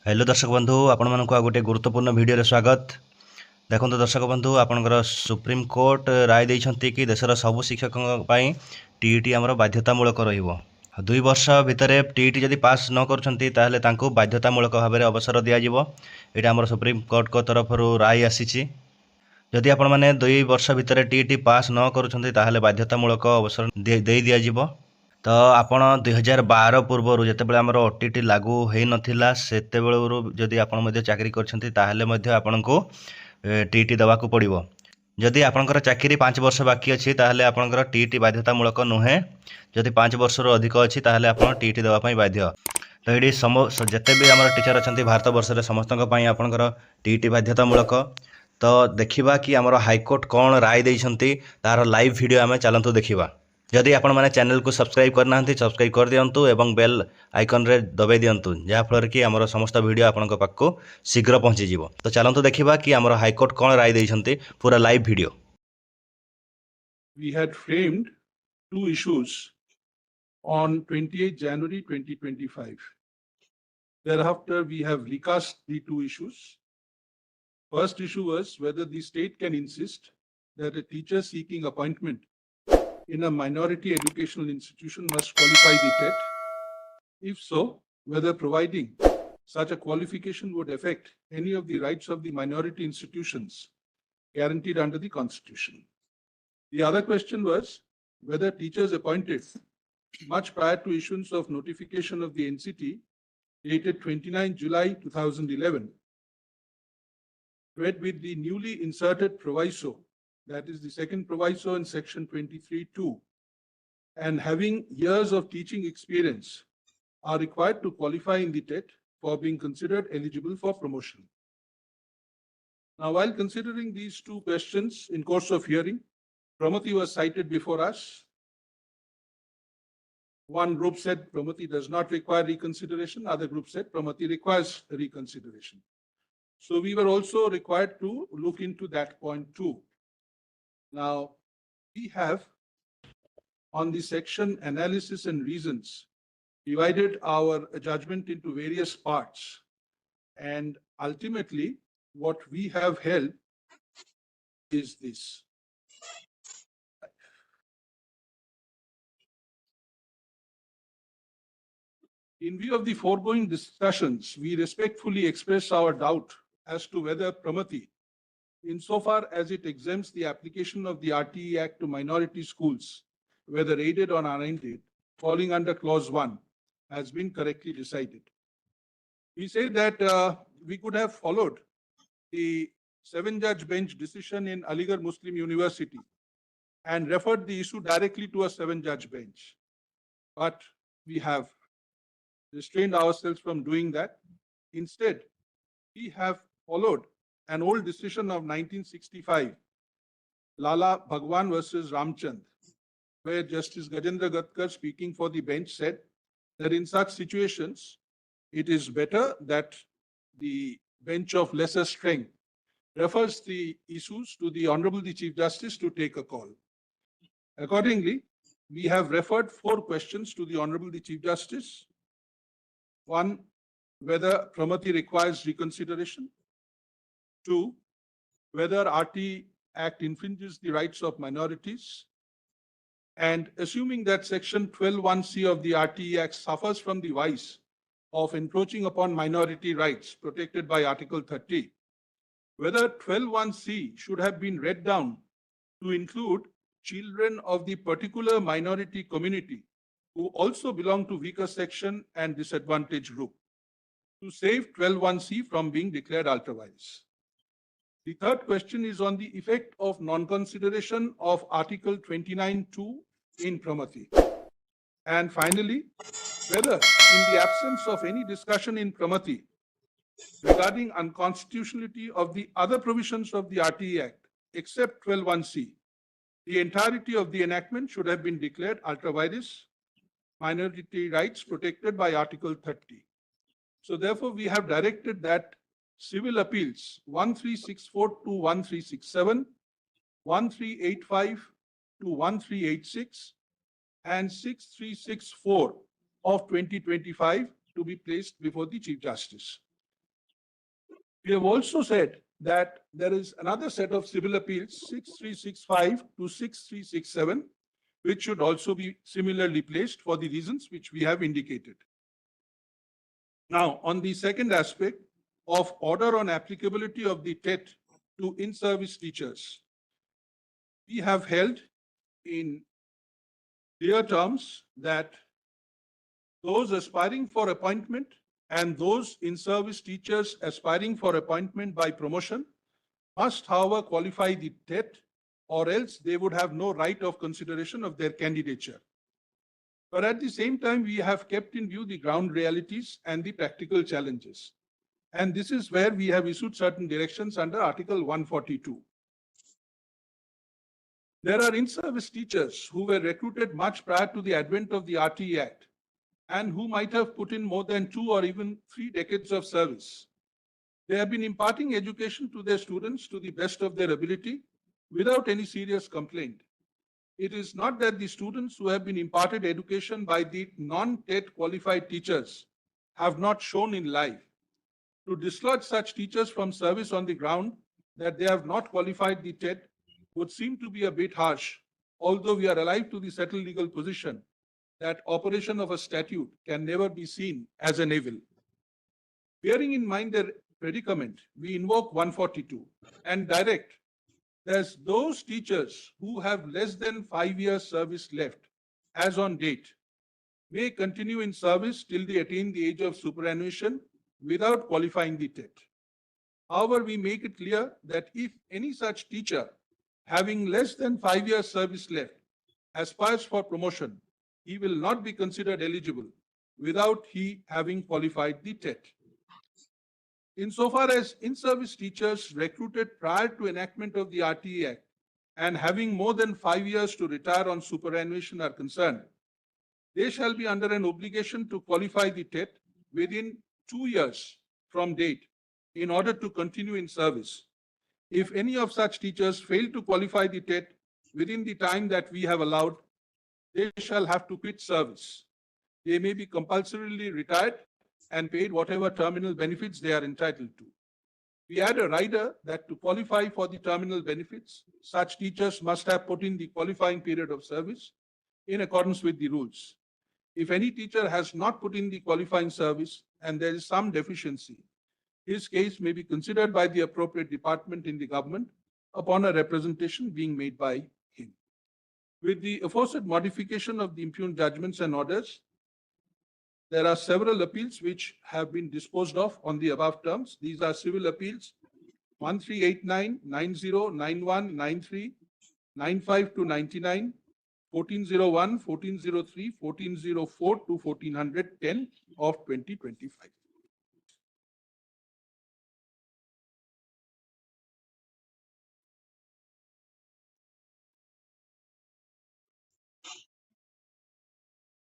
Hello दर्शक बंधु आपण मानक गोटे गुरुत्वपूर्ण वीडियो रे स्वागत। देखो दर्शक बंधु आपणकर सुप्रीम कोर्ट राय देइछंती कि देशर सबु शिक्षकों पई टीईटी हमर बाध्यतामूलक रहिबो। 2 वर्ष भितर टीईटी जदि पास न करछंती ताहले तांको बाध्यतामूलक भाव में अवसर दिया जिवो। एटा हमर सुप्रीम कोर्ट को तरफ राय आसीछि। जदि आपण माने 2 वर्ष भितर टीईटी पास न करूछंती ताहले बाध्यतामूलक अवसर दे दिया जिवो। तो आपण 2012 पूर्व जितेबाला आमर ओटीटी लागू हो नाला से जदि आपण चाकरी करछंती ताहले मध्य आपण को टीईटी देवाक पड़ो। जदि आपणकर चाकरी 5 वर्ष बाकी अच्छी ताहले आपणकर टीईटी बाध्यतामूलक नुहे। जदि 5 वर्ष अधिक अच्छी ताहले आपण टीईटी देवाई बाध्य। तो ये जिते भी आम टीचर अच्छा भारत वर्ष में समस्त आपणकर टीईटी बाध्यतामूलक। तो देखा कि आमर हाइकोर्ट कौन राय देइछंती तार लाइव वीडियो आम चलतु देखा। जदि आपण मैंने चैनल को सब्सक्राइब करना सब्सक्राइब कर दिंतु एवं बेल आइकन रे दबाई दिंतु जहाँफल कि आमर समस्त वीडियो आपण पाखक शीघ्र पहुँची। तो चलतु देखा कि आमर हाइकोर्ट कौन राय देइछंती पूरा live video. We had framed two issues on 28 January 2025. Thereafter, we have recast the two issues. First issue was whether the state can insist that a teacher seeking appointment in a minority educational institution must qualify the TET. If so, whether providing such a qualification would affect any of the rights of the minority institutions guaranteed under the Constitution. The other question was whether teachers appointed much prior to issuance of notification of the NCT dated 29 July 2011 read with the newly inserted proviso, that is the second proviso in section 23(2), and having years of teaching experience are required to qualify in the TET for being considered eligible for promotion. Now, while considering these two questions in course of hearing, Promati was cited before us. One group said Promati does not require reconsideration. Other group said Promati requires reconsideration. So we were also required to look into that point too. Now, we have on the section analysis and reasons divided our judgment into various parts. And ultimately, what we have held is this. In view of the foregoing discussions, we respectfully express our doubt as to whether Promati, insofar as it exempts the application of the RTE Act to minority schools, whether aided or unaided, falling under Clause 1, has been correctly decided. We say that we could have followed the 7-judge bench decision in Aligarh Muslim University and referred the issue directly to a 7-judge bench. But we have restrained ourselves from doing that. Instead, we have followed an old decision of 1965, Lala Bhagwan versus Ramchand, where Justice Gajendra Gatkar, speaking for the bench, said that in such situations, it is better that the bench of lesser strength refers the issues to the Honorable the Chief Justice to take a call. Accordingly, we have referred 4 questions to the Honorable the Chief Justice. 1, whether Promati requires reconsideration. 2, whether RT Act infringes the rights of minorities. And assuming that Section 12(1)(c) of the RTE Act suffers from the vice of encroaching upon minority rights protected by Article 30, whether 12(1)(c) should have been read down to include children of the particular minority community who also belong to weaker section and disadvantaged group, to save 12(1)(c) from being declared ultra-vires. The third question is on the effect of non-consideration of Article 29(2) in Promati. And finally, whether in the absence of any discussion in Promati regarding unconstitutionality of the other provisions of the RTE Act, except 12(1)(c), the entirety of the enactment should have been declared ultra-vires, minority rights protected by Article 30. So therefore, we have directed that civil appeals 1364 to 1367, 1385 to 1386, and 6364 of 2025 to be placed before the Chief Justice. We have also said that there is another set of civil appeals, 6365 to 6367, which should also be similarly placed for the reasons which we have indicated. Now, on the second aspect of order on applicability of the TET to in-service teachers, we have held in clear terms that those aspiring for appointment and those in-service teachers aspiring for appointment by promotion must, however, qualify the TET, or else they would have no right of consideration of their candidature. But at the same time, we have kept in view the ground realities and the practical challenges. And this is where we have issued certain directions under Article 142. There are in-service teachers who were recruited much prior to the advent of the RTE Act and who might have put in more than 2 or even 3 decades of service. They have been imparting education to their students to the best of their ability without any serious complaint. It is not that the students who have been imparted education by the non-TET qualified teachers have not shown in life. To dislodge such teachers from service on the ground that they have not qualified the TET would seem to be a bit harsh, although we are alive to the settled legal position that operation of a statute can never be seen as an evil. Bearing in mind their predicament, we invoke 142 and direct that those teachers who have less than 5 years service left as on date may continue in service till they attain the age of superannuation without qualifying the TET. However, we make it clear that if any such teacher having less than 5 years service left aspires for promotion, he will not be considered eligible without he having qualified the TET. Insofar as in-service teachers recruited prior to enactment of the RTE Act and having more than 5 years to retire on superannuation are concerned, they shall be under an obligation to qualify the TET within 2 years from date in order to continue in service. If any of such teachers fail to qualify the TET within the time that we have allowed, they shall have to quit service. They may be compulsorily retired and paid whatever terminal benefits they are entitled to. We add a rider that to qualify for the terminal benefits, such teachers must have put in the qualifying period of service in accordance with the rules. If any teacher has not put in the qualifying service and there is some deficiency, his case may be considered by the appropriate department in the government upon a representation being made by him. With the aforesaid modification of the impugned judgments and orders, there are several appeals which have been disposed of on the above terms. These are civil appeals 1389, 90, 91, 93, 95 to 99, 1401, 1403, 1404 to 1410 of 2025.